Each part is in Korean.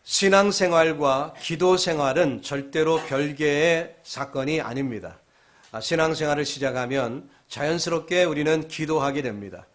신앙생활과 기도생활은 절대로 별개의 사건이 아닙니다. 신앙생활을 시작하면 자연스럽게 우리는 기도하게 됩니다.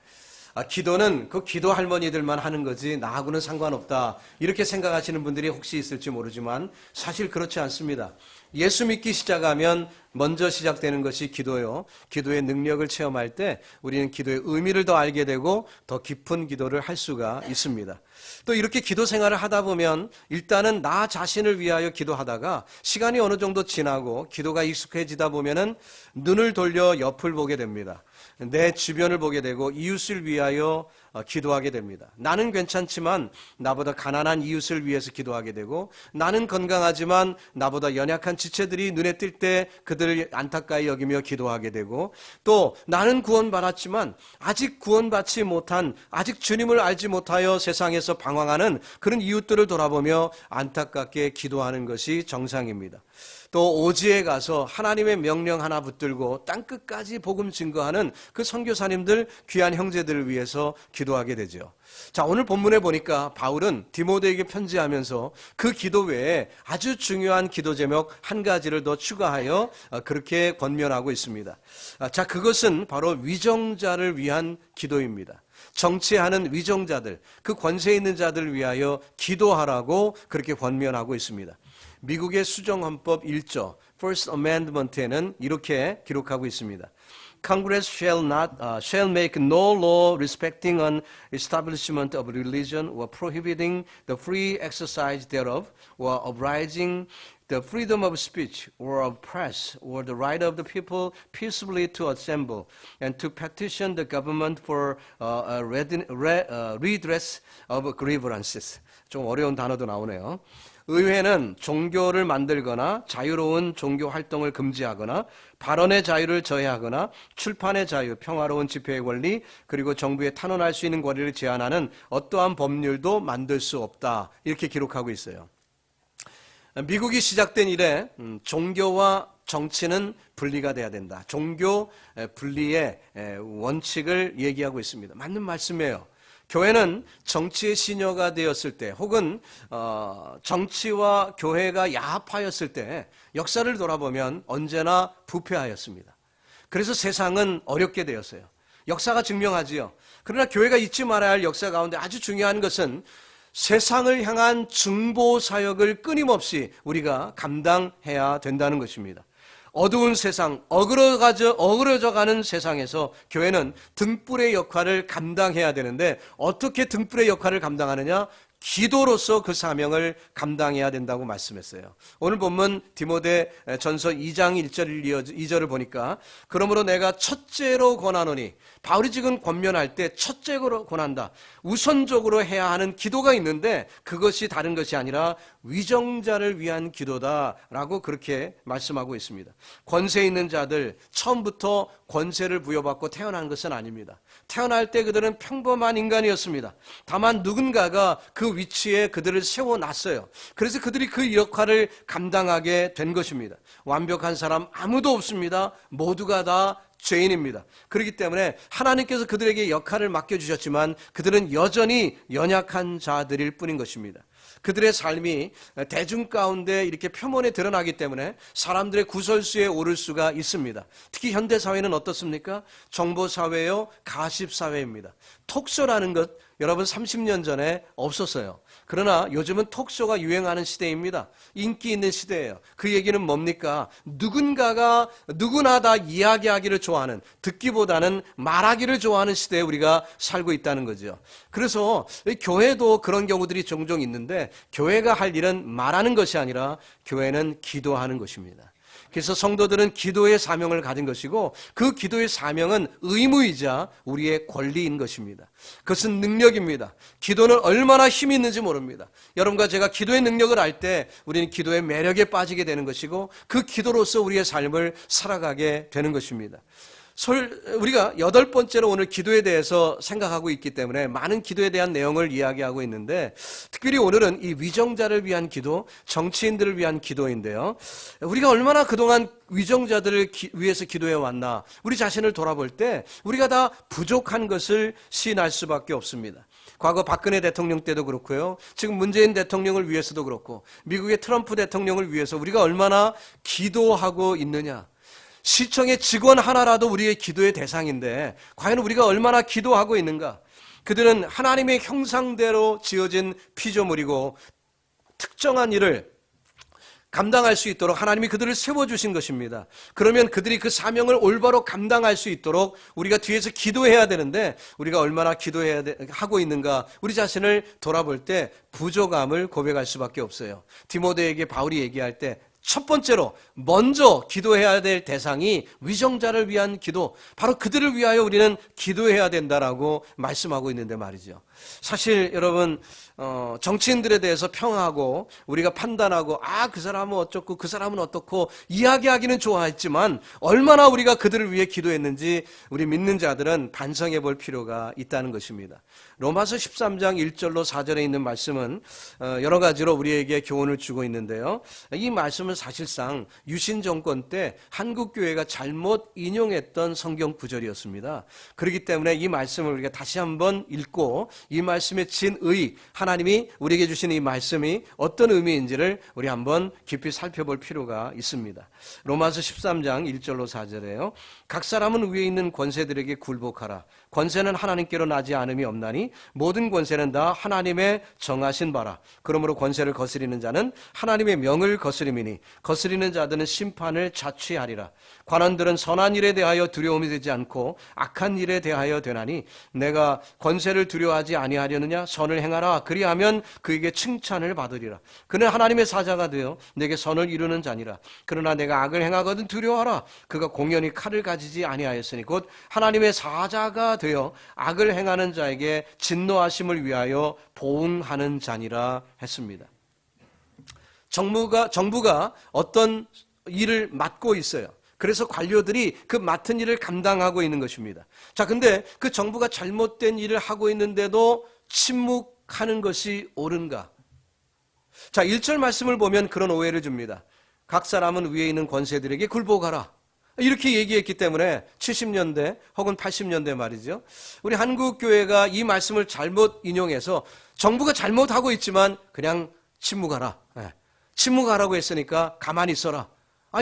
기도는 그 기도 할머니들만 하는 거지 나하고는 상관없다 이렇게 생각하시는 분들이 혹시 있을지 모르지만 사실 그렇지 않습니다. 예수 믿기 시작하면 먼저 시작되는 것이 기도요. 기도의 능력을 체험할 때 우리는 기도의 의미를 더 알게 되고 더 깊은 기도를 할 수가 있습니다. 또 이렇게 기도 생활을 하다 보면 일단은 나 자신을 위하여 기도하다가 시간이 어느 정도 지나고 기도가 익숙해지다 보면은 눈을 돌려 옆을 보게 됩니다. 내 주변을 보게 되고 이웃을 위하여 기도하게 됩니다. 나는 괜찮지만 나보다 가난한 이웃을 위해서 기도하게 되고, 나는 건강하지만 나보다 연약한 지체들이 눈에 띌 때 그들을 안타까이 여기며 기도하게 되고, 또 나는 구원받았지만 아직 구원받지 못한, 아직 주님을 알지 못하여 세상에서 방황하는 그런 이웃들을 돌아보며 안타깝게 기도하는 것이 정상입니다. 또 오지에 가서 하나님의 명령 하나 붙들고 땅끝까지 복음 증거하는 그 선교사님들, 귀한 형제들을 위해서 기도하게 되죠. 자, 오늘 본문에 보니까 바울은 디모데에게 편지하면서 그 기도 외에 아주 중요한 기도 제목 한 가지를 더 추가하여 그렇게 권면하고 있습니다. 자, 그것은 바로 위정자를 위한 기도입니다. 정치하는 위정자들, 그 권세 있는 자들을 위하여 기도하라고 그렇게 권면하고 있습니다. 미국의 수정헌법 1조 First Amendment에는 이렇게 기록하고 있습니다. Congress shall make no law respecting an establishment of religion or prohibiting the free exercise thereof or abridging the freedom of speech or of press or the right of the people peaceably to assemble and to petition the government for redress of grievances. 좀 어려운 단어도 나오네요. 의회는 종교를 만들거나 자유로운 종교 활동을 금지하거나 발언의 자유를 저해하거나 출판의 자유, 평화로운 집회의 권리, 그리고 정부에 탄원할 수 있는 권리를 제한하는 어떠한 법률도 만들 수 없다. 이렇게 기록하고 있어요. 미국이 시작된 이래 종교와 정치는 분리가 돼야 된다. 종교 분리의 원칙을 얘기하고 있습니다. 맞는 말씀이에요. 교회는 정치의 시녀가 되었을 때, 혹은 정치와 교회가 야합하였을 때 역사를 돌아보면 언제나 부패하였습니다. 그래서 세상은 어렵게 되었어요. 역사가 증명하지요. 그러나 교회가 잊지 말아야 할 역사 가운데 아주 중요한 것은 세상을 향한 중보 사역을 끊임없이 우리가 감당해야 된다는 것입니다. 어두운 세상, 어그러져 가는 세상에서 교회는 등불의 역할을 감당해야 되는데, 어떻게 등불의 역할을 감당하느냐? 기도로서 그 사명을 감당해야 된다고 말씀했어요. 오늘 본문 디모데 전서 2장 2절을 보니까, 그러므로 내가 첫째로 권하노니, 바울이 지금 권면할 때 첫째로 권한다. 우선적으로 해야 하는 기도가 있는데 그것이 다른 것이 아니라 위정자를 위한 기도다라고 그렇게 말씀하고 있습니다. 권세 있는 자들, 처음부터 권세를 부여받고 태어난 것은 아닙니다. 태어날 때 그들은 평범한 인간이었습니다. 다만 누군가가 그 위치에 그들을 세워놨어요. 그래서 그들이 그 역할을 감당하게 된 것입니다. 완벽한 사람 아무도 없습니다. 모두가 다 죄인입니다. 그렇기 때문에 하나님께서 그들에게 역할을 맡겨주셨지만 그들은 여전히 연약한 자들일 뿐인 것입니다. 그들의 삶이 대중 가운데 이렇게 표면에 드러나기 때문에 사람들의 구설수에 오를 수가 있습니다. 특히 현대사회는 어떻습니까? 정보사회요, 가십사회입니다. 톡쇼라는 것 여러분 30년 전에 없었어요. 그러나 요즘은 톡쇼가 유행하는 시대입니다. 인기 있는 시대예요. 그 얘기는 뭡니까? 누군가가 누구나 다 이야기하기를 좋아하는, 듣기보다는 말하기를 좋아하는 시대에 우리가 살고 있다는 거죠. 그래서 교회도 그런 경우들이 종종 있는데, 교회가 할 일은 말하는 것이 아니라 교회는 기도하는 것입니다. 그래서 성도들은 기도의 사명을 가진 것이고, 그 기도의 사명은 의무이자 우리의 권리인 것입니다. 그것은 능력입니다. 기도는 얼마나 힘이 있는지 모릅니다. 여러분과 제가 기도의 능력을 알 때 우리는 기도의 매력에 빠지게 되는 것이고, 그 기도로서 우리의 삶을 살아가게 되는 것입니다. 우리가 8번째로 오늘 기도에 대해서 생각하고 있기 때문에 많은 기도에 대한 내용을 이야기하고 있는데, 특별히 오늘은 이 위정자를 위한 기도, 정치인들을 위한 기도인데요. 우리가 얼마나 그동안 위정자들을 위해서 기도해 왔나, 우리 자신을 돌아볼 때 우리가 다 부족한 것을 시인할 수밖에 없습니다. 과거 박근혜 대통령 때도 그렇고요. 지금 문재인 대통령을 위해서도 그렇고 미국의 트럼프 대통령을 위해서 우리가 얼마나 기도하고 있느냐. 시청의 직원 하나라도 우리의 기도의 대상인데 과연 우리가 얼마나 기도하고 있는가. 그들은 하나님의 형상대로 지어진 피조물이고 특정한 일을 감당할 수 있도록 하나님이 그들을 세워주신 것입니다. 그러면 그들이 그 사명을 올바로 감당할 수 있도록 우리가 뒤에서 기도해야 되는데 우리가 얼마나 하고 있는가 우리 자신을 돌아볼 때 부족함을 고백할 수밖에 없어요. 디모데에게 바울이 얘기할 때 첫 번째로 먼저 기도해야 될 대상이 위정자를 위한 기도, 바로 그들을 위하여 우리는 기도해야 된다라고 말씀하고 있는데 말이죠. 사실 여러분 정치인들에 대해서 평하고 우리가 판단하고 그 사람은 어쩌고 그 사람은 어떻고 이야기하기는 좋아했지만 얼마나 우리가 그들을 위해 기도했는지 우리 믿는 자들은 반성해 볼 필요가 있다는 것입니다. 로마서 13장 1절로 4절에 있는 말씀은 여러 가지로 우리에게 교훈을 주고 있는데요. 이 말씀은 사실상 유신 정권 때 한국교회가 잘못 인용했던 성경 구절이었습니다. 그렇기 때문에 이 말씀을 우리가 다시 한번 읽고 이 말씀의 진의, 하나님이 우리에게 주신 이 말씀이 어떤 의미인지를 우리 한번 깊이 살펴볼 필요가 있습니다. 로마서 13장 1절로 4절에요. 각 사람은 위에 있는 권세들에게 굴복하라. 권세는 하나님께로 나지 않음이 없나니 모든 권세는 다 하나님의 정하신 바라. 그러므로 권세를 거스리는 자는 하나님의 명을 거스림이니 거스리는 자들은 심판을 자취하리라. 관원들은 선한 일에 대하여 두려움이 되지 않고 악한 일에 대하여 되나니 내가 권세를 두려워하지 아니하려느냐. 선을 행하라. 그리하면 그에게 칭찬을 받으리라. 그는 하나님의 사자가 되어 내게 선을 이루는 자니라. 그러나 내가 악을 행하거든 두려워하라. 그가 공연히 칼을 가지지 아니하였으니 곧 하나님의 사자가 되어 악을 행하는 자에게 진노하심을 위하여 보응하는 자니라 했습니다. 정부가 어떤 일을 맡고 있어요. 그래서 관료들이 그 맡은 일을 감당하고 있는 것입니다. 자, 근데 그 정부가 잘못된 일을 하고 있는데도 침묵하는 것이 옳은가? 자, 1절 말씀을 보면 그런 오해를 줍니다. 각 사람은 위에 있는 권세들에게 굴복하라. 이렇게 얘기했기 때문에 70년대 혹은 80년대 말이죠. 우리 한국교회가 이 말씀을 잘못 인용해서 정부가 잘못하고 있지만 그냥 침묵하라. 침묵하라고 했으니까 가만히 있어라.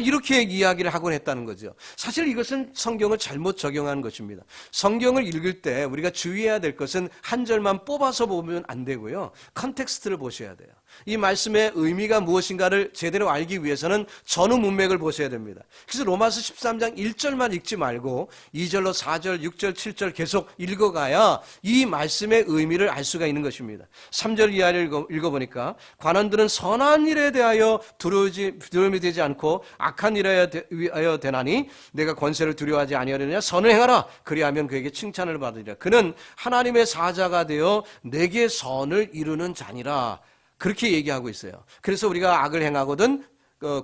이렇게 이야기를 하곤 했다는 거죠. 사실 이것은 성경을 잘못 적용한 것입니다. 성경을 읽을 때 우리가 주의해야 될 것은 한 절만 뽑아서 보면 안 되고요. 컨텍스트를 보셔야 돼요. 이 말씀의 의미가 무엇인가를 제대로 알기 위해서는 전후 문맥을 보셔야 됩니다. 그래서 로마서 13장 1절만 읽지 말고 2절로 4절, 6절, 7절 계속 읽어가야 이 말씀의 의미를 알 수가 있는 것입니다. 3절 이하를 읽어보니까 관원들은 선한 일에 대하여 두려움이 되지 않고 악한 일에 위하여 되나니 내가 권세를 두려워하지 아니하려느냐. 선을 행하라. 그리하면 그에게 칭찬을 받으리라. 그는 하나님의 사자가 되어 내게 선을 이루는 자니라. 그렇게 얘기하고 있어요. 그래서 우리가 악을 행하거든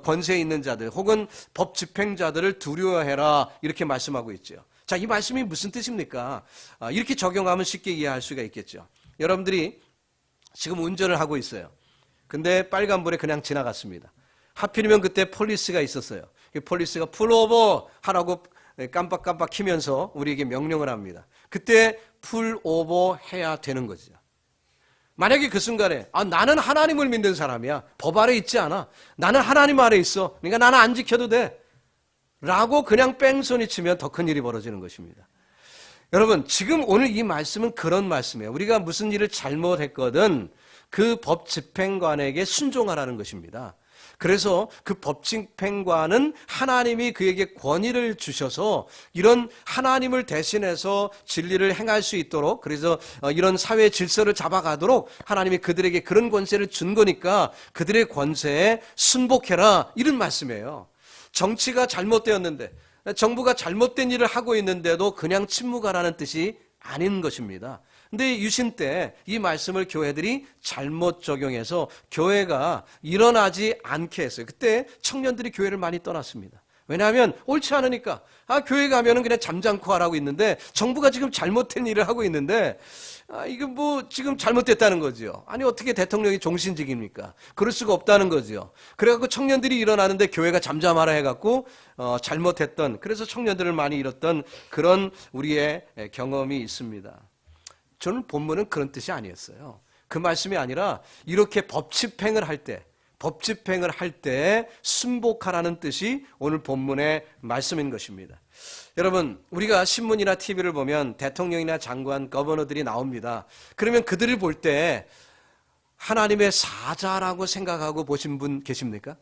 권세 있는 자들 혹은 법 집행자들을 두려워해라 이렇게 말씀하고 있죠. 자, 이 말씀이 무슨 뜻입니까? 이렇게 적용하면 쉽게 이해할 수가 있겠죠. 여러분들이 지금 운전을 하고 있어요. 근데 빨간불에 그냥 지나갔습니다. 하필이면 그때 폴리스가 있었어요. 폴리스가 풀오버 하라고 깜빡깜빡 키면서 우리에게 명령을 합니다. 그때 풀오버 해야 되는 거죠. 만약에 그 순간에 나는 하나님을 믿는 사람이야. 법 아래 있지 않아. 나는 하나님 아래 있어. 그러니까 나는 안 지켜도 돼. 라고 그냥 뺑소니 치면 더 큰 일이 벌어지는 것입니다. 여러분, 지금 오늘 이 말씀은 그런 말씀이에요. 우리가 무슨 일을 잘못했거든 그 법 집행관에게 순종하라는 것입니다. 그래서 그 법집행관은 하나님이 그에게 권위를 주셔서 이런 하나님을 대신해서 진리를 행할 수 있도록, 그래서 이런 사회 질서를 잡아가도록 하나님이 그들에게 그런 권세를 준 거니까 그들의 권세에 순복해라, 이런 말씀이에요. 정치가 잘못되었는데, 정부가 잘못된 일을 하고 있는데도 그냥 침묵하라는 뜻이 아닌 것입니다. 근데 유신 때 이 말씀을 교회들이 잘못 적용해서 교회가 일어나지 않게 했어요. 그때 청년들이 교회를 많이 떠났습니다. 왜냐하면 옳지 않으니까. 교회 가면은 그냥 잠잠코 하라고 있는데 정부가 지금 잘못된 일을 하고 있는데 이거 뭐 지금 잘못됐다는 거죠. 아니 어떻게 대통령이 종신직입니까? 그럴 수가 없다는 거죠. 그래갖고 청년들이 일어나는데 교회가 잠잠하라 해갖고 잘못했던, 그래서 청년들을 많이 잃었던 그런 우리의 경험이 있습니다. 저는 본문은 그런 뜻이 아니었어요. 그 말씀이 아니라 이렇게 법 집행을 할 때 순복하라는 뜻이 오늘 본문의 말씀인 것입니다. 여러분, 우리가 신문이나 TV를 보면 대통령이나 장관, 거버너들이 나옵니다. 그러면 그들을 볼 때 하나님의 사자라고 생각하고 보신 분 계십니까?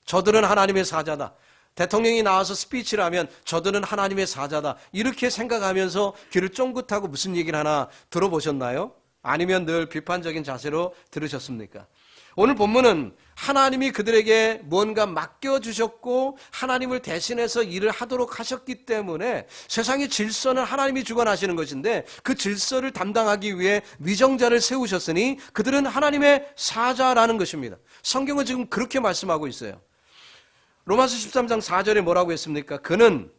저들은 하나님의 사자다. 대통령이 나와서 스피치를 하면 저들은 하나님의 사자다. 이렇게 생각하면서 귀를 쫑긋하고 무슨 얘기를 하나 들어보셨나요? 아니면 늘 비판적인 자세로 들으셨습니까? 오늘 본문은 하나님이 그들에게 뭔가 맡겨주셨고 하나님을 대신해서 일을 하도록 하셨기 때문에 세상의 질서는 하나님이 주관하시는 것인데 그 질서를 담당하기 위해 위정자를 세우셨으니 그들은 하나님의 사자라는 것입니다. 성경은 지금 그렇게 말씀하고 있어요. 로마서 13장 4절에 뭐라고 했습니까? 그는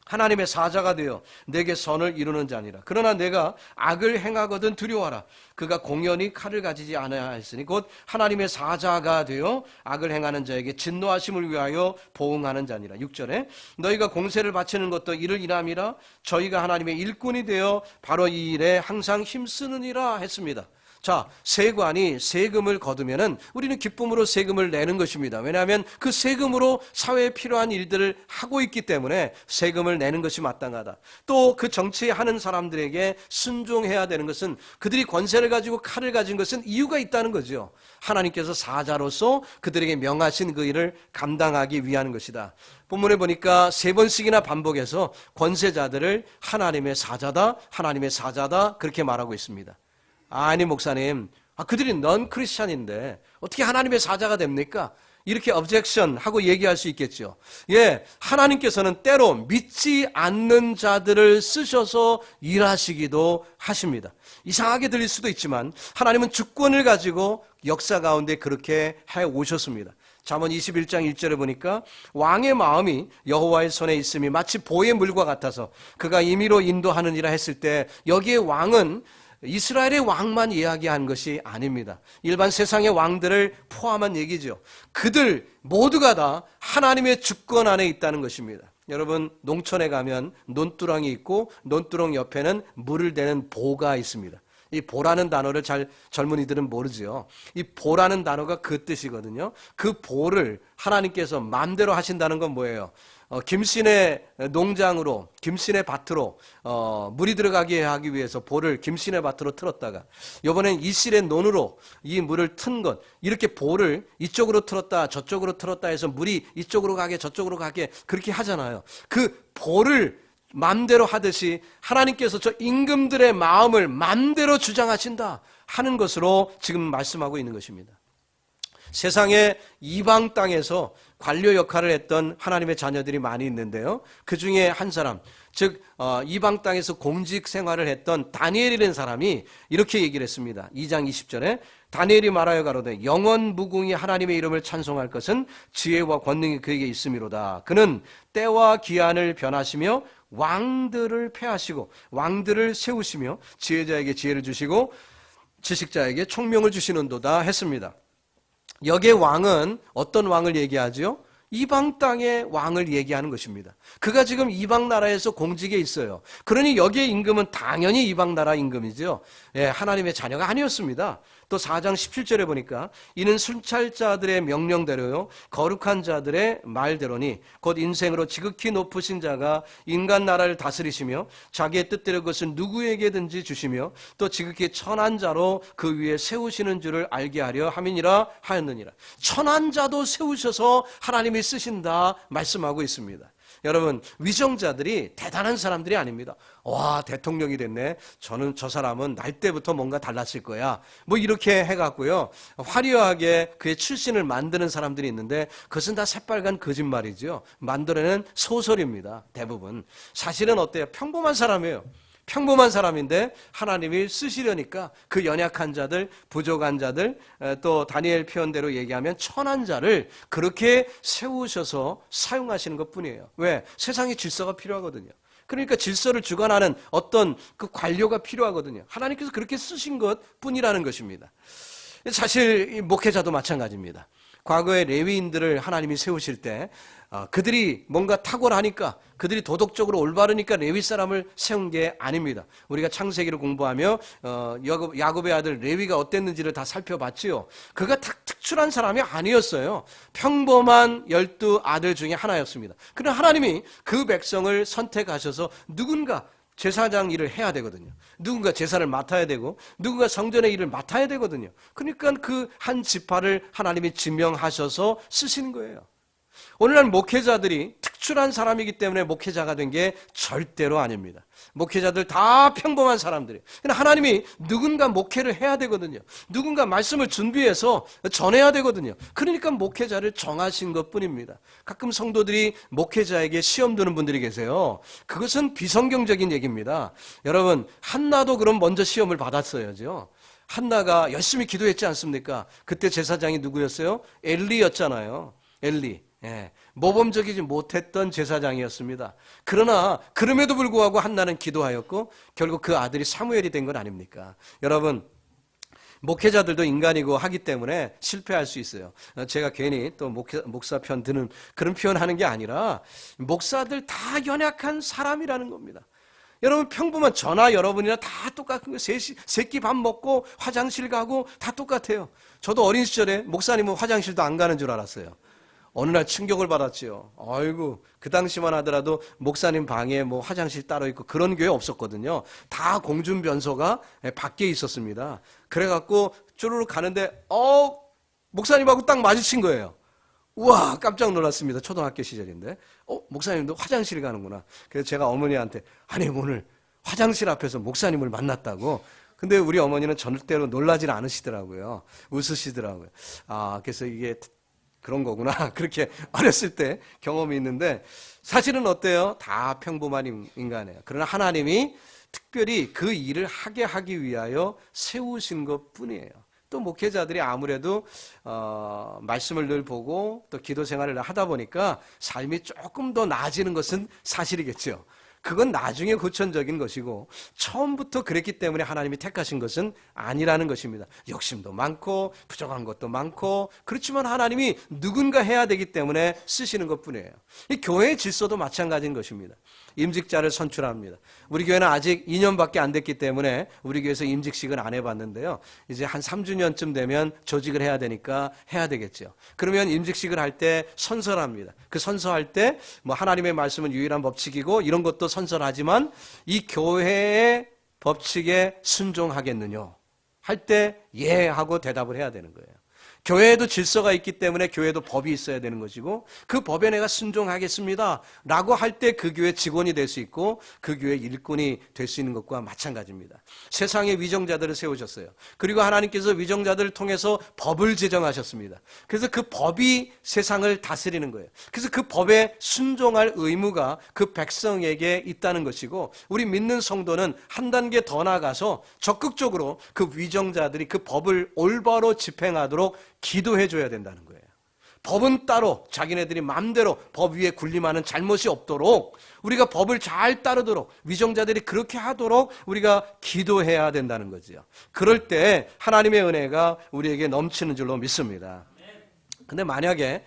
하나님의 사자가 되어 내게 선을 이루는 자니라. 그러나 내가 악을 행하거든 두려워하라. 그가 공연히 칼을 가지지 않아야 했으니 곧 하나님의 사자가 되어 악을 행하는 자에게 진노하심을 위하여 보응하는 자니라. 6절에 너희가 공세를 바치는 것도 이를 인함이라. 저희가 하나님의 일꾼이 되어 바로 이 일에 항상 힘쓰느니라 했습니다. 자, 세관이 세금을 거두면은 우리는 기쁨으로 세금을 내는 것입니다. 왜냐하면 그 세금으로 사회에 필요한 일들을 하고 있기 때문에 세금을 내는 것이 마땅하다. 또 그 정치하는 사람들에게 순종해야 되는 것은 그들이 권세를 가지고 칼을 가진 것은 이유가 있다는 거죠. 하나님께서 사자로서 그들에게 명하신 그 일을 감당하기 위한 것이다. 본문에 보니까 3번씩이나 반복해서 권세자들을 하나님의 사자다, 하나님의 사자다 그렇게 말하고 있습니다. 아니 목사님, 그들이 넌 크리스찬인데 어떻게 하나님의 사자가 됩니까? 이렇게 objection 하고 얘기할 수 있겠죠. 예, 하나님께서는 때로 믿지 않는 자들을 쓰셔서 일하시기도 하십니다. 이상하게 들릴 수도 있지만 하나님은 주권을 가지고 역사 가운데 그렇게 해 오셨습니다. 잠언 21장 1절에 보니까 왕의 마음이 여호와의 손에 있음이 마치 보의 물과 같아서 그가 임의로 인도하느니라 했을 때 여기에 왕은 이스라엘의 왕만 이야기한 것이 아닙니다. 일반 세상의 왕들을 포함한 얘기죠. 그들 모두가 다 하나님의 주권 안에 있다는 것입니다. 여러분, 농촌에 가면 논두렁이 있고 논두렁 옆에는 물을 대는 보가 있습니다. 이 보라는 단어를 잘 젊은이들은 모르죠. 이 보라는 단어가 그 뜻이거든요. 그 보를 하나님께서 마음대로 하신다는 건 뭐예요? 김신의 농장으로, 김신의 밭으로 물이 들어가게 하기 위해서 보를 김신의 밭으로 틀었다가 이번엔 이실의 논으로 이 물을 튼 것, 이렇게 보를 이쪽으로 틀었다 저쪽으로 틀었다 해서 물이 이쪽으로 가게 저쪽으로 가게 그렇게 하잖아요. 그 보를 마음대로 하듯이 하나님께서 저 임금들의 마음을 마음대로 주장하신다 하는 것으로 지금 말씀하고 있는 것입니다. 세상의 이방 땅에서 관료 역할을 했던 하나님의 자녀들이 많이 있는데요. 그 중에 한 사람, 즉 이방 땅에서 공직 생활을 했던 다니엘이라는 사람이 이렇게 얘기를 했습니다. 2장 20절에 다니엘이 말하여 가로되 영원 무궁히 하나님의 이름을 찬송할 것은 지혜와 권능이 그에게 있음이로다. 그는 때와 기한을 변하시며 왕들을 폐하시고 왕들을 세우시며 지혜자에게 지혜를 주시고 지식자에게 총명을 주시는도다 했습니다. 여기에 왕은 어떤 왕을 얘기하죠? 이방 땅의 왕을 얘기하는 것입니다. 그가 지금 이방 나라에서 공직에 있어요. 그러니 여기에 임금은 당연히 이방 나라 임금이죠. 예, 하나님의 자녀가 아니었습니다. 또 4장 17절에 보니까 이는 순찰자들의 명령대로요 거룩한 자들의 말대로니 곧 인생으로 지극히 높으신 자가 인간 나라를 다스리시며 자기의 뜻대로 그것을 누구에게든지 주시며 또 지극히 천한 자로 그 위에 세우시는 줄을 알게 하려 함이니라 하였느니라. 천한 자도 세우셔서 하나님이 쓰신다 말씀하고 있습니다. 여러분, 위정자들이 대단한 사람들이 아닙니다. 와, 대통령이 됐네. 저는 저 사람은 날 때부터 뭔가 달랐을 거야. 뭐 이렇게 해갖고요. 화려하게 그의 출신을 만드는 사람들이 있는데 그것은 다 새빨간 거짓말이죠. 만들어낸 소설입니다. 대부분. 사실은 어때요? 평범한 사람이에요. 평범한 사람인데 하나님이 쓰시려니까 그 연약한 자들, 부족한 자들, 또 다니엘 표현대로 얘기하면 천한 자를 그렇게 세우셔서 사용하시는 것뿐이에요. 왜? 세상에 질서가 필요하거든요. 그러니까 질서를 주관하는 어떤 그 관료가 필요하거든요. 하나님께서 그렇게 쓰신 것뿐이라는 것입니다. 사실 목회자도 마찬가지입니다. 과거에 레위인들을 하나님이 세우실 때 그들이 뭔가 탁월하니까 그들이 도덕적으로 올바르니까 레위 사람을 세운 게 아닙니다. 우리가 창세기를 공부하며 야곱의 아들 레위가 어땠는지를 다 살펴봤지요. 그가 특출한 사람이 아니었어요. 평범한 12 아들 중에 하나였습니다. 그러나 하나님이 그 백성을 선택하셔서 누군가 제사장 일을 해야 되거든요. 누군가 제사를 맡아야 되고 누군가 성전의 일을 맡아야 되거든요. 그러니까 그 한 지파를 하나님이 지명하셔서 쓰시는 거예요. 오늘날 목회자들이 특출한 사람이기 때문에 목회자가 된 게 절대로 아닙니다. 목회자들 다 평범한 사람들이에요. 그러나 하나님이 누군가 목회를 해야 되거든요. 누군가 말씀을 준비해서 전해야 되거든요. 그러니까 목회자를 정하신 것뿐입니다. 가끔 성도들이 목회자에게 시험 두는 분들이 계세요. 그것은 비성경적인 얘기입니다. 여러분, 한나도 그럼 먼저 시험을 받았어야죠. 한나가 열심히 기도했지 않습니까? 그때 제사장이 누구였어요? 엘리였잖아요. 엘리. 예, 모범적이지 못했던 제사장이었습니다. 그러나 그럼에도 불구하고 한나는 기도하였고 결국 그 아들이 사무엘이 된 건 아닙니까? 여러분, 목회자들도 인간이고 하기 때문에 실패할 수 있어요. 제가 괜히 또 목사 편 드는 그런 표현하는 게 아니라 목사들 다 연약한 사람이라는 겁니다. 여러분, 평범한 저나 여러분이나 다 똑같은 거예요. 세끼 밥 먹고 화장실 가고 다 똑같아요. 저도 어린 시절에 목사님은 화장실도 안 가는 줄 알았어요. 어느 날 충격을 받았지요. 아이고, 그 당시만 하더라도 목사님 방에 뭐 화장실 따로 있고 그런 교회 없었거든요. 다 공중변소가 밖에 있었습니다. 그래갖고 쭈루룩 가는데 목사님하고 딱 마주친 거예요. 우와, 깜짝 놀랐습니다. 초등학교 시절인데. 목사님도 화장실 가는구나. 그래서 제가 어머니한테, 아니, 오늘 화장실 앞에서 목사님을 만났다고. 근데 우리 어머니는 절대로 놀라질 않으시더라고요. 웃으시더라고요. 그래서 이게 그런 거구나. 그렇게 어렸을 때 경험이 있는데, 사실은 어때요? 다 평범한 인간이에요. 그러나 하나님이 특별히 그 일을 하기 위하여 세우신 것 뿐이에요. 또 목회자들이 아무래도 말씀을 늘 보고 또 기도 생활을 하다 보니까 삶이 조금 더 나아지는 것은 사실이겠죠. 그건 나중에 고천적인 것이고 처음부터 그랬기 때문에 하나님이 택하신 것은 아니라는 것입니다. 욕심도 많고 부족한 것도 많고, 그렇지만 하나님이 누군가 해야 되기 때문에 쓰시는 것뿐이에요. 이 교회의 질서도 마찬가지인 것입니다. 임직자를 선출합니다. 우리 교회는 아직 2년밖에 안 됐기 때문에 우리 교회에서 임직식을 안 해봤는데요. 이제 한 3주년쯤 되면 조직을 해야 되니까 해야 되겠죠. 그러면 임직식을 할 때 선서합니다. 그 선서할 때 뭐 하나님의 말씀은 유일한 법칙이고 이런 것도 선서하지만 이 교회의 법칙에 순종하겠느냐 할 때 예 하고 대답을 해야 되는 거예요. 교회에도 질서가 있기 때문에 교회에도 법이 있어야 되는 것이고, 그 법에 내가 순종하겠습니다 라고 할 때 그 교회 직원이 될 수 있고 그 교회 일꾼이 될 수 있는 것과 마찬가지입니다. 세상에 위정자들을 세우셨어요. 그리고 하나님께서 위정자들을 통해서 법을 제정하셨습니다. 그래서 그 법이 세상을 다스리는 거예요. 그래서 그 법에 순종할 의무가 그 백성에게 있다는 것이고, 우리 믿는 성도는 한 단계 더 나아가서 적극적으로 그 위정자들이 그 법을 올바로 집행하도록 기도해 줘야 된다는 거예요. 법은 따로 자기네들이 마음대로 법 위에 군림하는 잘못이 없도록, 우리가 법을 잘 따르도록, 위정자들이 그렇게 하도록 우리가 기도해야 된다는 거죠. 그럴 때 하나님의 은혜가 우리에게 넘치는 줄로 믿습니다. 근데 만약에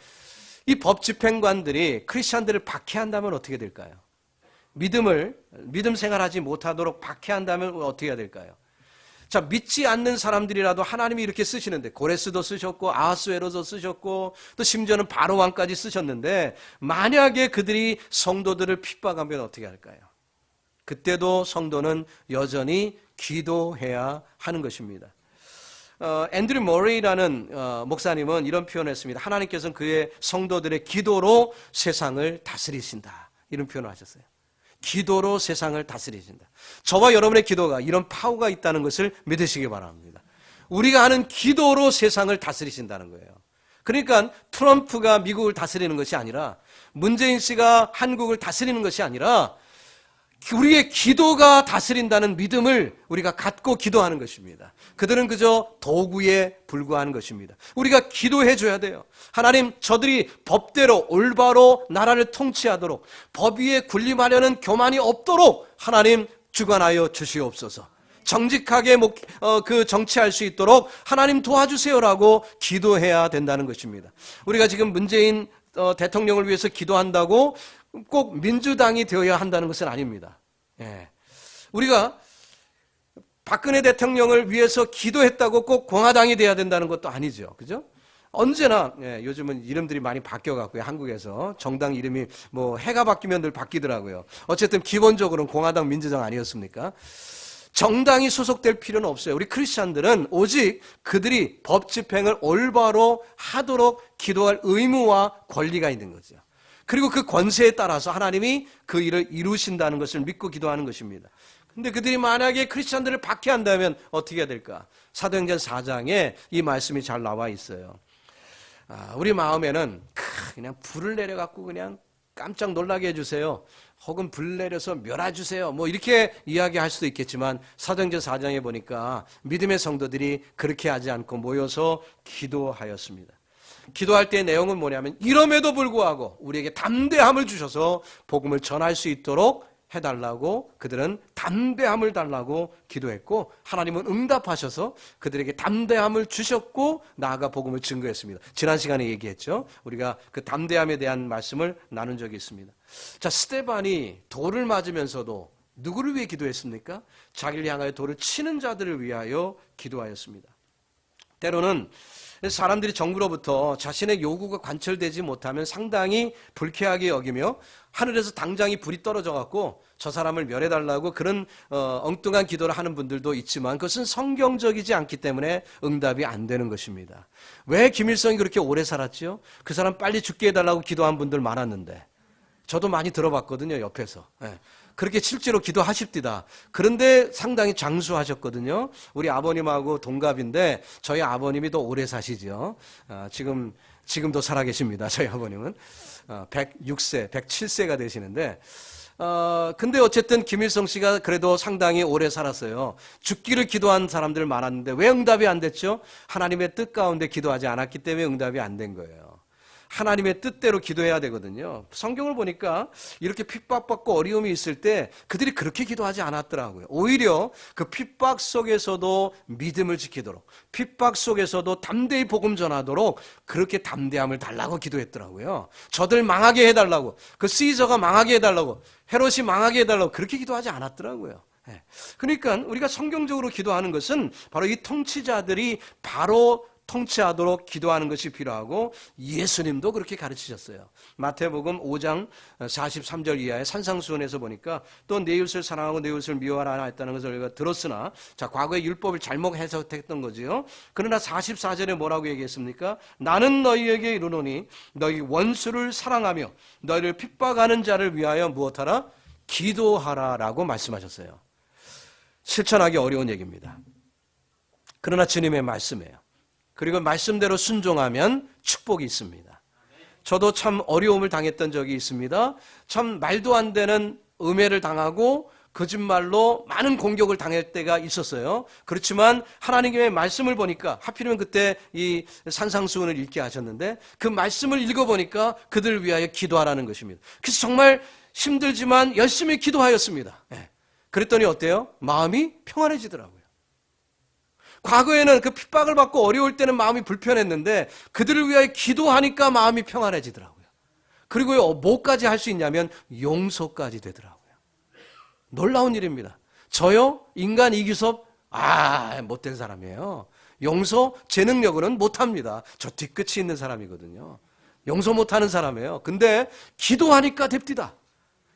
이 법 집행관들이 크리스찬들을 박해한다면 어떻게 될까요? 믿음 생활하지 못하도록 박해한다면 어떻게 해야 될까요? 자, 믿지 않는 사람들이라도 하나님이 이렇게 쓰시는데, 고레스도 쓰셨고 아하수에로도 쓰셨고 또 심지어는 바로 왕까지 쓰셨는데, 만약에 그들이 성도들을 핍박하면 어떻게 할까요? 그때도 성도는 여전히 기도해야 하는 것입니다. 앤드류 모레이라는 목사님은 이런 표현을 했습니다. 하나님께서는 그의 성도들의 기도로 세상을 다스리신다, 이런 표현을 하셨어요. 기도로 세상을 다스리신다. 저와 여러분의 기도가 이런 파워가 있다는 것을 믿으시기 바랍니다. 우리가 하는 기도로 세상을 다스리신다는 거예요. 그러니까 트럼프가 미국을 다스리는 것이 아니라, 문재인 씨가 한국을 다스리는 것이 아니라, 우리의 기도가 다스린다는 믿음을 우리가 갖고 기도하는 것입니다. 그들은 그저 도구에 불과한 것입니다. 우리가 기도해 줘야 돼요. 하나님, 저들이 법대로 올바로 나라를 통치하도록, 법 위에 군림하려는 교만이 없도록 하나님 주관하여 주시옵소서. 정직하게 정치할 수 있도록 하나님 도와주세요라고 기도해야 된다는 것입니다. 우리가 지금 문재인 대통령을 위해서 기도한다고 꼭 민주당이 되어야 한다는 것은 아닙니다. 예. 우리가 박근혜 대통령을 위해서 기도했다고 꼭 공화당이 돼야 된다는 것도 아니죠. 그죠? 언제나, 요즘은 이름들이 많이 바뀌어갖고요. 한국에서. 정당 이름이 뭐 해가 바뀌면 늘 바뀌더라고요. 어쨌든 기본적으로는 공화당, 민주당 아니었습니까? 정당이 소속될 필요는 없어요. 우리 크리스찬들은 오직 그들이 법 집행을 올바로 하도록 기도할 의무와 권리가 있는 거죠. 그리고 그 권세에 따라서 하나님이 그 일을 이루신다는 것을 믿고 기도하는 것입니다. 근데 그들이 만약에 크리스찬들을 박해한다면 어떻게 해야 될까? 사도행전 4장에 이 말씀이 잘 나와 있어요. 우리 마음에는 그냥 불을 내려갖고 그냥 깜짝 놀라게 해주세요. 혹은 불 내려서 멸해주세요. 뭐 이렇게 이야기할 수도 있겠지만 사도행전 4장에 보니까 믿음의 성도들이 그렇게 하지 않고 모여서 기도하였습니다. 기도할 때의 내용은 뭐냐면 이럼에도 불구하고 우리에게 담대함을 주셔서 복음을 전할 수 있도록 해달라고 그들은 담대함을 달라고 기도했고 하나님은 응답하셔서 그들에게 담대함을 주셨고 나아가 복음을 증거했습니다. 지난 시간에 얘기했죠. 우리가 그 담대함에 대한 말씀을 나눈 적이 있습니다. 자, 스데반이 돌을 맞으면서도 누구를 위해 기도했습니까? 자기를 향하여 돌을 치는 자들을 위하여 기도하였습니다. 때로는 사람들이 정부로부터 자신의 요구가 관철되지 못하면 상당히 불쾌하게 여기며 하늘에서 당장이 불이 떨어져 갖고 저 사람을 멸해달라고 그런 엉뚱한 기도를 하는 분들도 있지만 그것은 성경적이지 않기 때문에 응답이 안 되는 것입니다. 왜 김일성이 그렇게 오래 살았죠? 그 사람 빨리 죽게 해달라고 기도한 분들 많았는데 저도 많이 들어봤거든요, 옆에서. 그렇게 실제로 기도하십디다. 그런데 상당히 장수하셨거든요. 우리 아버님하고 동갑인데 저희 아버님이 더 오래 사시죠. 지금도 살아계십니다. 저희 아버님은 106세, 107세가 되시는데 근데 어쨌든 김일성 씨가 그래도 상당히 오래 살았어요. 죽기를 기도한 사람들 많았는데 왜 응답이 안 됐죠? 하나님의 뜻 가운데 기도하지 않았기 때문에 응답이 안 된 거예요. 하나님의 뜻대로 기도해야 되거든요. 성경을 보니까 이렇게 핍박받고 어려움이 있을 때 그들이 그렇게 기도하지 않았더라고요. 오히려 그 핍박 속에서도 믿음을 지키도록, 핍박 속에서도 담대히 복음 전하도록 그렇게 담대함을 달라고 기도했더라고요. 저들 망하게 해달라고, 그 시저가 망하게 해달라고, 헤롯이 망하게 해달라고 그렇게 기도하지 않았더라고요. 그러니까 우리가 성경적으로 기도하는 것은 바로 이 통치자들이 바로 통치하도록 기도하는 것이 필요하고 예수님도 그렇게 가르치셨어요. 마태복음 5장 43절 이하의 산상수훈에서 보니까 또 내 이웃을 사랑하고 내 이웃을 미워하라 했다는 것을 우리가 들었으나 자 과거의 율법을 잘못 해석했던 거지요. 그러나 44절에 뭐라고 얘기했습니까? 나는 너희에게 이르노니 너희 원수를 사랑하며 너희를 핍박하는 자를 위하여 무엇하라? 기도하라라고 말씀하셨어요. 실천하기 어려운 얘기입니다. 그러나 주님의 말씀이에요. 그리고 말씀대로 순종하면 축복이 있습니다. 저도 참 어려움을 당했던 적이 있습니다. 참 말도 안 되는 음해를 당하고 거짓말로 많은 공격을 당할 때가 있었어요. 그렇지만 하나님의 말씀을 보니까 하필이면 그때 이 산상수훈을 읽게 하셨는데 그 말씀을 읽어보니까 그들을 위하여 기도하라는 것입니다. 그래서 정말 힘들지만 열심히 기도하였습니다. 그랬더니 어때요? 마음이 평안해지더라고요. 과거에는 그 핍박을 받고 어려울 때는 마음이 불편했는데 그들을 위하여 기도하니까 마음이 평안해지더라고요. 그리고 뭐까지 할 수 있냐면 용서까지 되더라고요. 놀라운 일입니다. 저요? 인간 이규섭? 못된 사람이에요. 용서 제 능력으로는 못합니다. 저 뒤끝이 있는 사람이거든요. 용서 못하는 사람이에요. 근데 기도하니까 됩디다.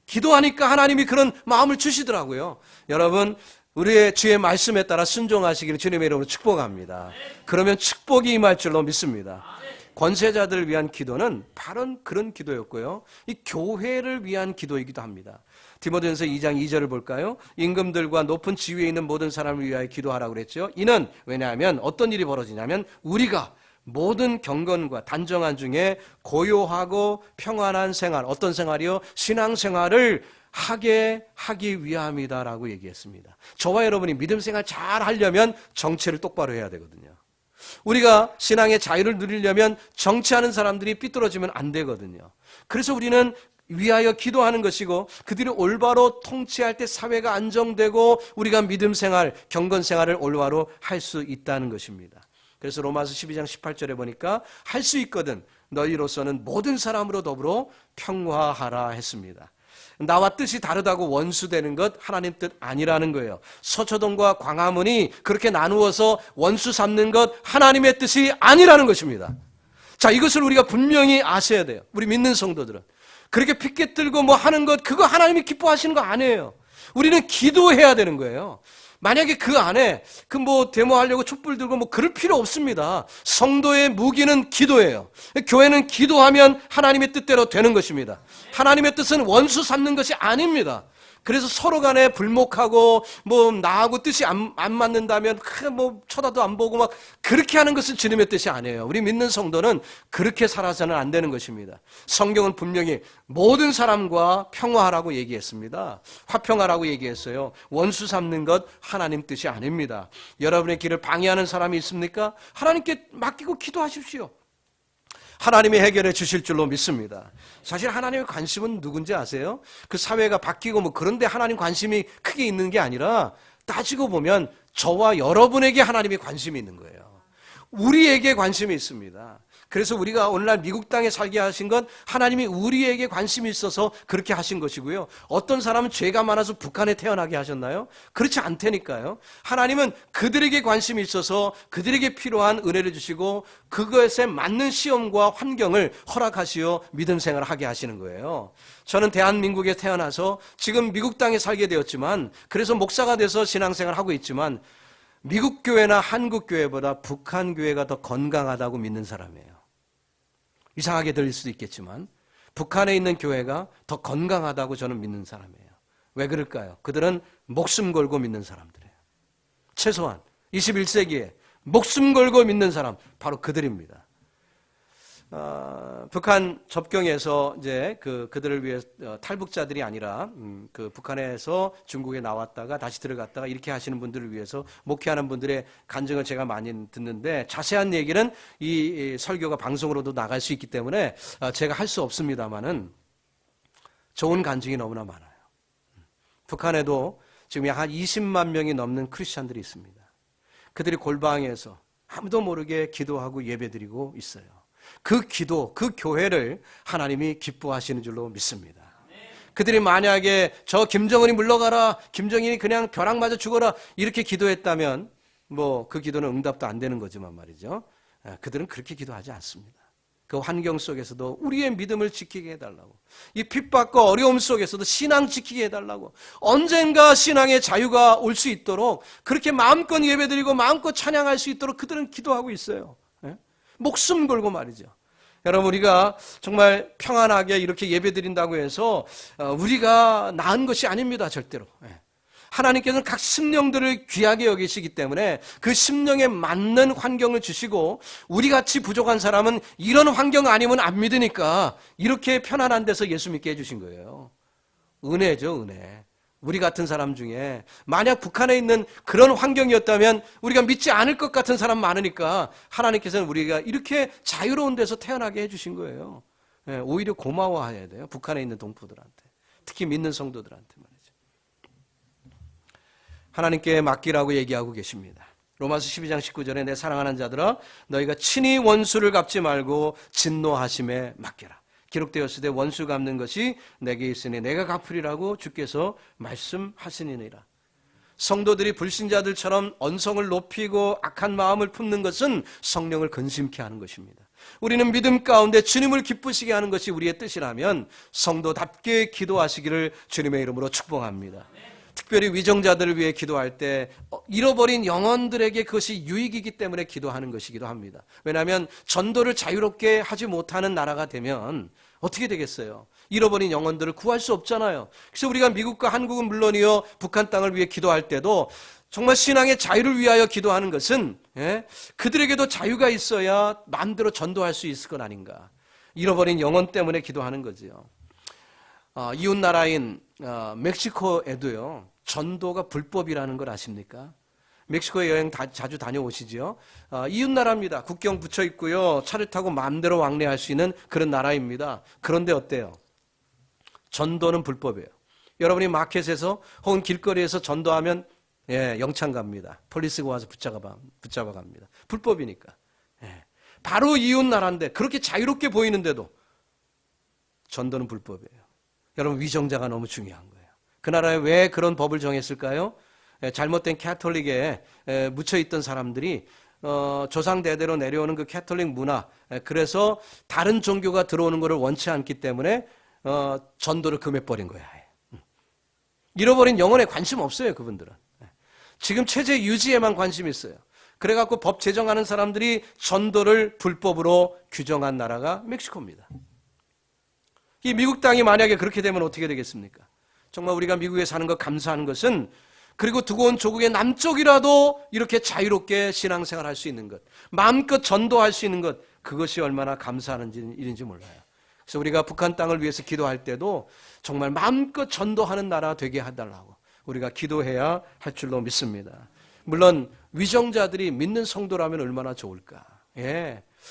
기도하니까 하나님이 그런 마음을 주시더라고요. 여러분 우리의 주의 말씀에 따라 순종하시기를 주님의 이름으로 축복합니다. 그러면 축복이 임할 줄로 믿습니다. 권세자들을 위한 기도는 바로 그런 기도였고요. 이 교회를 위한 기도이기도 합니다. 디모데전서 2장 2절을 볼까요? 임금들과 높은 지위에 있는 모든 사람을 위하여 기도하라고 그랬죠. 이는 왜냐하면 어떤 일이 벌어지냐면 우리가 모든 경건과 단정한 중에 고요하고 평안한 생활, 어떤 생활이요? 신앙생활을 하기 위함이다라고 얘기했습니다. 저와 여러분이 믿음 생활 잘 하려면 정체를 똑바로 해야 되거든요. 우리가 신앙의 자유를 누리려면 정치하는 사람들이 삐뚤어지면 안 되거든요. 그래서 우리는 위하여 기도하는 것이고 그들이 올바로 통치할 때 사회가 안정되고 우리가 믿음 생활, 경건 생활을 올바로 할 수 있다는 것입니다. 그래서 로마서 12장 18절에 보니까 할 수 있거든 너희로서는 모든 사람으로 더불어 평화하라 했습니다. 나와 뜻이 다르다고 원수되는 것 하나님 뜻 아니라는 거예요. 서초동과 광화문이 그렇게 나누어서 원수 삼는 것 하나님의 뜻이 아니라는 것입니다. 자, 이것을 우리가 분명히 아셔야 돼요. 우리 믿는 성도들은. 그렇게 피켓 들고 뭐 하는 것 그거 하나님이 기뻐하시는 거 아니에요. 우리는 기도해야 되는 거예요. 만약에 그 안에 그 뭐 데모하려고 촛불 들고 뭐 그럴 필요 없습니다. 성도의 무기는 기도예요. 교회는 기도하면 하나님의 뜻대로 되는 것입니다. 하나님의 뜻은 원수 삼는 것이 아닙니다. 그래서 서로 간에 불목하고 뭐 나하고 뜻이 안 맞는다면 뭐 쳐다도 안 보고 막 그렇게 하는 것은 주님의 뜻이 아니에요. 우리 믿는 성도는 그렇게 살아서는 안 되는 것입니다. 성경은 분명히 모든 사람과 평화하라고 얘기했습니다. 화평하라고 얘기했어요. 원수 삼는 것 하나님 뜻이 아닙니다. 여러분의 길을 방해하는 사람이 있습니까? 하나님께 맡기고 기도하십시오. 하나님이 해결해 주실 줄로 믿습니다. 사실 하나님의 관심은 누군지 아세요? 그 사회가 바뀌고 뭐 그런데 하나님 관심이 크게 있는 게 아니라 따지고 보면 저와 여러분에게 하나님이 관심이 있는 거예요. 우리에게 관심이 있습니다. 그래서 우리가 오늘날 미국 땅에 살게 하신 건 하나님이 우리에게 관심이 있어서 그렇게 하신 것이고요. 어떤 사람은 죄가 많아서 북한에 태어나게 하셨나요? 그렇지 않다니까요. 하나님은 그들에게 관심이 있어서 그들에게 필요한 은혜를 주시고 그것에 맞는 시험과 환경을 허락하시어 믿음 생활을 하게 하시는 거예요. 저는 대한민국에 태어나서 지금 미국 땅에 살게 되었지만 그래서 목사가 돼서 신앙생활을 하고 있지만 미국 교회나 한국 교회보다 북한 교회가 더 건강하다고 믿는 사람이에요. 이상하게 들릴 수도 있겠지만 북한에 있는 교회가 더 건강하다고 저는 믿는 사람이에요. 왜 그럴까요? 그들은 목숨 걸고 믿는 사람들이에요. 최소한 21세기에 목숨 걸고 믿는 사람 바로 그들입니다. 북한 접경에서 이제 그들을 위해 탈북자들이 아니라 그 북한에서 중국에 나왔다가 다시 들어갔다가 이렇게 하시는 분들을 위해서 목회하는 분들의 간증을 제가 많이 듣는데 자세한 얘기는 이 설교가 방송으로도 나갈 수 있기 때문에 제가 할 수 없습니다만은 좋은 간증이 너무나 많아요. 북한에도 지금 약 한 20만 명이 넘는 크리스찬들이 있습니다. 그들이 골방에서 아무도 모르게 기도하고 예배드리고 있어요. 그 기도, 그 교회를 하나님이 기뻐하시는 줄로 믿습니다. 그들이 만약에 저 김정은이 물러가라, 김정일이 그냥 벼락 맞아 죽어라 이렇게 기도했다면 뭐 그 기도는 응답도 안 되는 거지만 말이죠. 그들은 그렇게 기도하지 않습니다. 그 환경 속에서도 우리의 믿음을 지키게 해달라고, 이 핍박과 어려움 속에서도 신앙 지키게 해달라고, 언젠가 신앙의 자유가 올 수 있도록 그렇게 마음껏 예배드리고 마음껏 찬양할 수 있도록 그들은 기도하고 있어요. 목숨 걸고 말이죠. 여러분, 우리가 정말 평안하게 이렇게 예배드린다고 해서 우리가 나은 것이 아닙니다. 절대로. 하나님께서는 각 심령들을 귀하게 여기시기 때문에 그 심령에 맞는 환경을 주시고 우리같이 부족한 사람은 이런 환경 아니면 안 믿으니까 이렇게 편안한 데서 예수 믿게 해주신 거예요. 은혜죠, 은혜. 우리 같은 사람 중에 만약 북한에 있는 그런 환경이었다면 우리가 믿지 않을 것 같은 사람 많으니까 하나님께서는 우리가 이렇게 자유로운 데서 태어나게 해주신 거예요. 오히려 고마워해야 돼요. 북한에 있는 동포들한테, 특히 믿는 성도들한테 말이죠. 하나님께 맡기라고 얘기하고 계십니다. 로마서 12장 19절에 내 사랑하는 자들아 너희가 친히 원수를 갚지 말고 진노하심에 맡겨라. 기록되었으되 원수 갚는 것이 내게 있으니 내가 갚으리라고 주께서 말씀하시니라. 성도들이 불신자들처럼 언성을 높이고 악한 마음을 품는 것은 성령을 근심케 하는 것입니다. 우리는 믿음 가운데 주님을 기쁘시게 하는 것이 우리의 뜻이라면 성도답게 기도하시기를 주님의 이름으로 축복합니다. 특별히 위정자들을 위해 기도할 때 잃어버린 영혼들에게 그것이 유익이기 때문에 기도하는 것이기도 합니다. 왜냐하면 전도를 자유롭게 하지 못하는 나라가 되면 어떻게 되겠어요? 잃어버린 영혼들을 구할 수 없잖아요. 그래서 우리가 미국과 한국은 물론이요 북한 땅을 위해 기도할 때도 정말 신앙의 자유를 위하여 기도하는 것은 그들에게도 자유가 있어야 마음대로 전도할 수 있을 것 아닌가. 잃어버린 영혼 때문에 기도하는 거지요. 이웃 나라인 멕시코에도요 전도가 불법이라는 걸 아십니까? 멕시코에 여행 자주 다녀오시죠? 이웃 나라입니다. 국경 붙여 있고요. 차를 타고 마음대로 왕래할 수 있는 그런 나라입니다. 그런데 어때요? 전도는 불법이에요. 여러분이 마켓에서 혹은 길거리에서 전도하면 영창 갑니다. 폴리스가 와서 붙잡아 갑니다. 불법이니까. 바로 이웃 나라인데 그렇게 자유롭게 보이는데도 전도는 불법이에요. 여러분, 위정자가 너무 중요한 거예요. 그 나라에 왜 그런 법을 정했을까요? 잘못된 캐톨릭에 묻혀있던 사람들이 조상 대대로 내려오는 그 캐톨릭 문화, 그래서 다른 종교가 들어오는 것을 원치 않기 때문에 전도를 금해버린 거야. 잃어버린 영혼에 관심 없어요, 그분들은. 지금 체제 유지에만 관심이 있어요. 그래갖고 법 제정하는 사람들이 전도를 불법으로 규정한 나라가 멕시코입니다. 이 미국 땅이 만약에 그렇게 되면 어떻게 되겠습니까? 정말 우리가 미국에 사는 것 감사한 것은, 그리고 두고 온 조국의 남쪽이라도 이렇게 자유롭게 신앙생활할 수 있는 것, 마음껏 전도할 수 있는 것, 그것이 얼마나 감사한 일인지 몰라요. 그래서 우리가 북한 땅을 위해서 기도할 때도 정말 마음껏 전도하는 나라 되게 해달라고 우리가 기도해야 할 줄로 믿습니다. 물론 위정자들이 믿는 성도라면 얼마나 좋을까.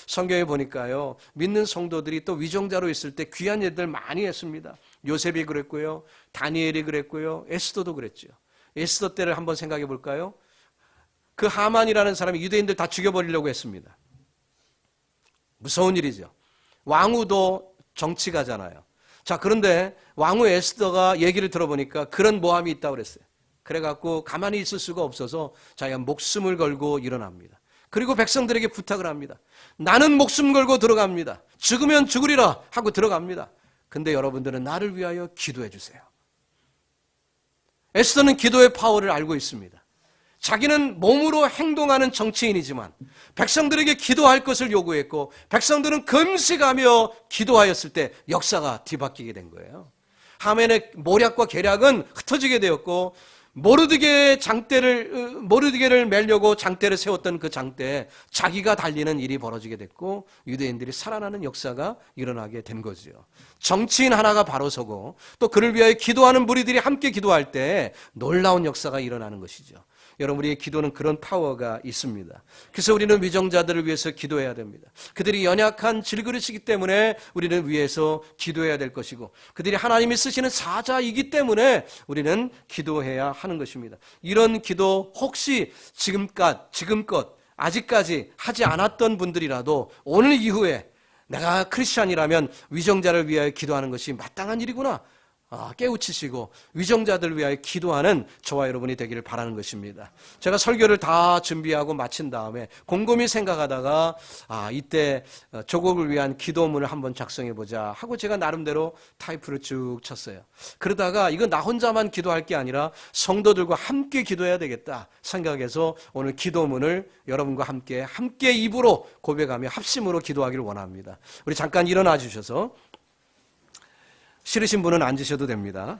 성경에 보니까요, 믿는 성도들이 또 위정자로 있을 때 귀한 일들 많이 했습니다. 요셉이 그랬고요, 다니엘이 그랬고요, 에스더도 그랬죠. 에스더 때를 한번 생각해 볼까요? 그 하만이라는 사람이 유대인들 다 죽여버리려고 했습니다. 무서운 일이죠. 왕후도 정치가잖아요. 자, 그런데 왕후 에스더가 얘기를 들어보니까 그런 모함이 있다고 그랬어요. 그래갖고 가만히 있을 수가 없어서 자기가 목숨을 걸고 일어납니다. 그리고 백성들에게 부탁을 합니다. 나는 목숨 걸고 들어갑니다. 죽으면 죽으리라 하고 들어갑니다. 근데 여러분들은 나를 위하여 기도해 주세요. 에스더는 기도의 파워를 알고 있습니다. 자기는 몸으로 행동하는 정치인이지만 백성들에게 기도할 것을 요구했고, 백성들은 금식하며 기도하였을 때 역사가 뒤바뀌게 된 거예요. 하만의 모략과 계략은 흩어지게 되었고, 모르드게를 매려고 장대를 세웠던 그 장대에 자기가 달리는 일이 벌어지게 됐고, 유대인들이 살아나는 역사가 일어나게 된 거죠. 정치인 하나가 바로 서고 또 그를 위하여 기도하는 무리들이 함께 기도할 때 놀라운 역사가 일어나는 것이죠. 여러분, 우리의 기도는 그런 파워가 있습니다. 그래서 우리는 위정자들을 위해서 기도해야 됩니다. 그들이 연약한 질그릇이기 때문에 우리는 위해서 기도해야 될 것이고, 그들이 하나님이 쓰시는 사자이기 때문에 우리는 기도해야 하는 것입니다. 이런 기도 혹시 지금껏 아직까지 하지 않았던 분들이라도 오늘 이후에 내가 크리스찬이라면 위정자를 위하여 기도하는 것이 마땅한 일이구나, 깨우치시고 위정자들을 위하여 기도하는 저와 여러분이 되기를 바라는 것입니다. 제가 설교를 다 준비하고 마친 다음에 곰곰이 생각하다가 이때 조국을 위한 기도문을 한번 작성해보자 하고 제가 나름대로 타이프를 쭉 쳤어요. 그러다가 이거 나 혼자만 기도할 게 아니라 성도들과 함께 기도해야 되겠다 생각해서 오늘 기도문을 여러분과 함께 입으로 고백하며 합심으로 기도하기를 원합니다. 우리 잠깐 일어나 주셔서, 싫으신 분은 앉으셔도 됩니다.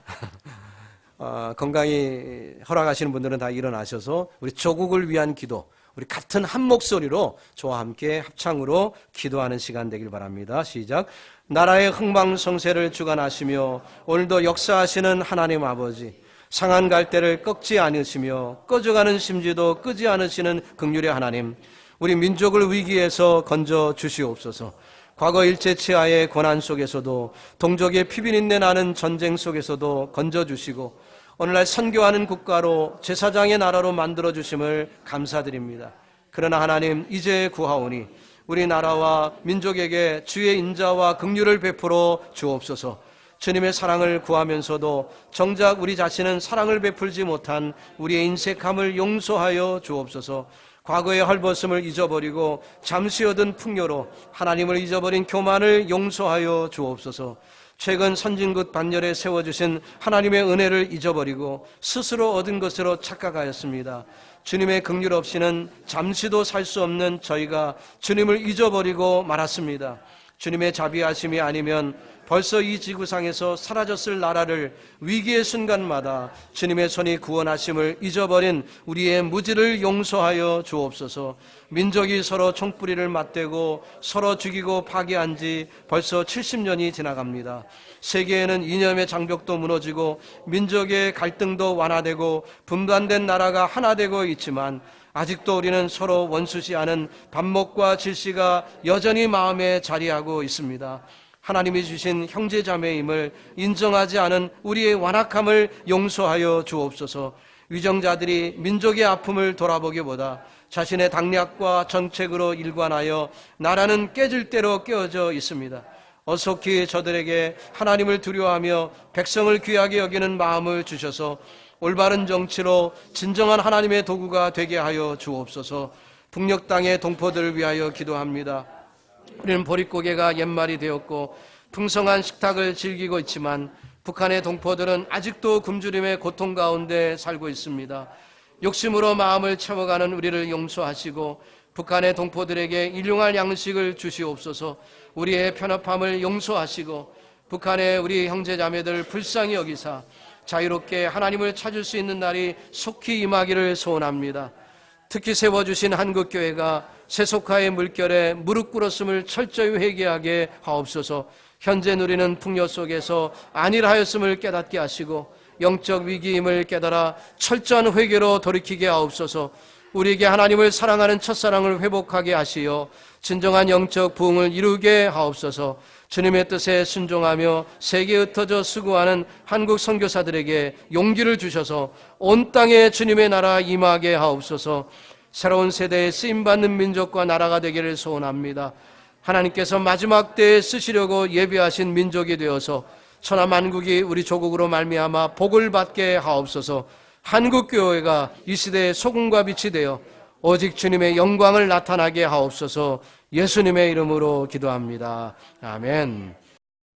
건강히 허락하시는 분들은 다 일어나셔서 우리 조국을 위한 기도, 우리 같은 한 목소리로 저와 함께 합창으로 기도하는 시간 되길 바랍니다. 시작. 나라의 흥망성쇠를 주관하시며 오늘도 역사하시는 하나님 아버지, 상한 갈대를 꺾지 않으시며 꺼져가는 심지도 끄지 않으시는 긍휼의 하나님, 우리 민족을 위기에서 건져 주시옵소서. 과거 일제치하의 고난 속에서도, 동족의 피비린내 나는 전쟁 속에서도 건져주시고 오늘날 선교하는 국가로 제사장의 나라로 만들어주심을 감사드립니다. 그러나 하나님, 이제 구하오니 우리나라와 민족에게 주의 인자와 긍휼을 베풀어 주옵소서. 주님의 사랑을 구하면서도 정작 우리 자신은 사랑을 베풀지 못한 우리의 인색함을 용서하여 주옵소서. 과거의 헐벗음을 잊어버리고 잠시 얻은 풍요로 하나님을 잊어버린 교만을 용서하여 주옵소서. 최근 선진국 반열에 세워주신 하나님의 은혜를 잊어버리고 스스로 얻은 것으로 착각하였습니다. 주님의 긍휼 없이는 잠시도 살 수 없는 저희가 주님을 잊어버리고 말았습니다. 주님의 자비하심이 아니면 벌써 이 지구상에서 사라졌을 나라를 위기의 순간마다 주님의 손이 구원하심을 잊어버린 우리의 무지를 용서하여 주옵소서. 민족이 서로 총뿌리를 맞대고 서로 죽이고 파괴한 지 벌써 70년이 지나갑니다. 세계에는 이념의 장벽도 무너지고 민족의 갈등도 완화되고 분단된 나라가 하나 되고 있지만 아직도 우리는 서로 원수시하는 반목과 질시가 여전히 마음에 자리하고 있습니다. 하나님이 주신 형제자매임을 인정하지 않은 우리의 완악함을 용서하여 주옵소서. 위정자들이 민족의 아픔을 돌아보기보다 자신의 당략과 정책으로 일관하여 나라는 깨질 대로 깨어져 있습니다. 어속히 저들에게 하나님을 두려워하며 백성을 귀하게 여기는 마음을 주셔서 올바른 정치로 진정한 하나님의 도구가 되게 하여 주옵소서. 북녘 땅의 동포들을 위하여 기도합니다. 우리는 보릿고개가 옛말이 되었고 풍성한 식탁을 즐기고 있지만 북한의 동포들은 아직도 굶주림의 고통 가운데 살고 있습니다. 욕심으로 마음을 채워가는 우리를 용서하시고 북한의 동포들에게 일용할 양식을 주시옵소서. 우리의 편협함을 용서하시고 북한의 우리 형제자매들 불쌍히 여기사 자유롭게 하나님을 찾을 수 있는 날이 속히 임하기를 소원합니다. 특히 세워주신 한국교회가 세속화의 물결에 무릎 꿇었음을 철저히 회개하게 하옵소서. 현재 누리는 풍요 속에서 안일 하였음을 깨닫게 하시고 영적 위기임을 깨달아 철저한 회개로 돌이키게 하옵소서. 우리에게 하나님을 사랑하는 첫사랑을 회복하게 하시어 진정한 영적 부흥을 이루게 하옵소서. 주님의 뜻에 순종하며 세계에 흩어져 수고하는 한국 선교사들에게 용기를 주셔서 온 땅에 주님의 나라 임하게 하옵소서. 새로운 세대에 쓰임받는 민족과 나라가 되기를 소원합니다. 하나님께서 마지막 때에 쓰시려고 예비하신 민족이 되어서 천하만국이 우리 조국으로 말미암아 복을 받게 하옵소서. 한국교회가 이 시대의 소금과 빛이 되어 오직 주님의 영광을 나타나게 하옵소서. 예수님의 이름으로 기도합니다. 아멘.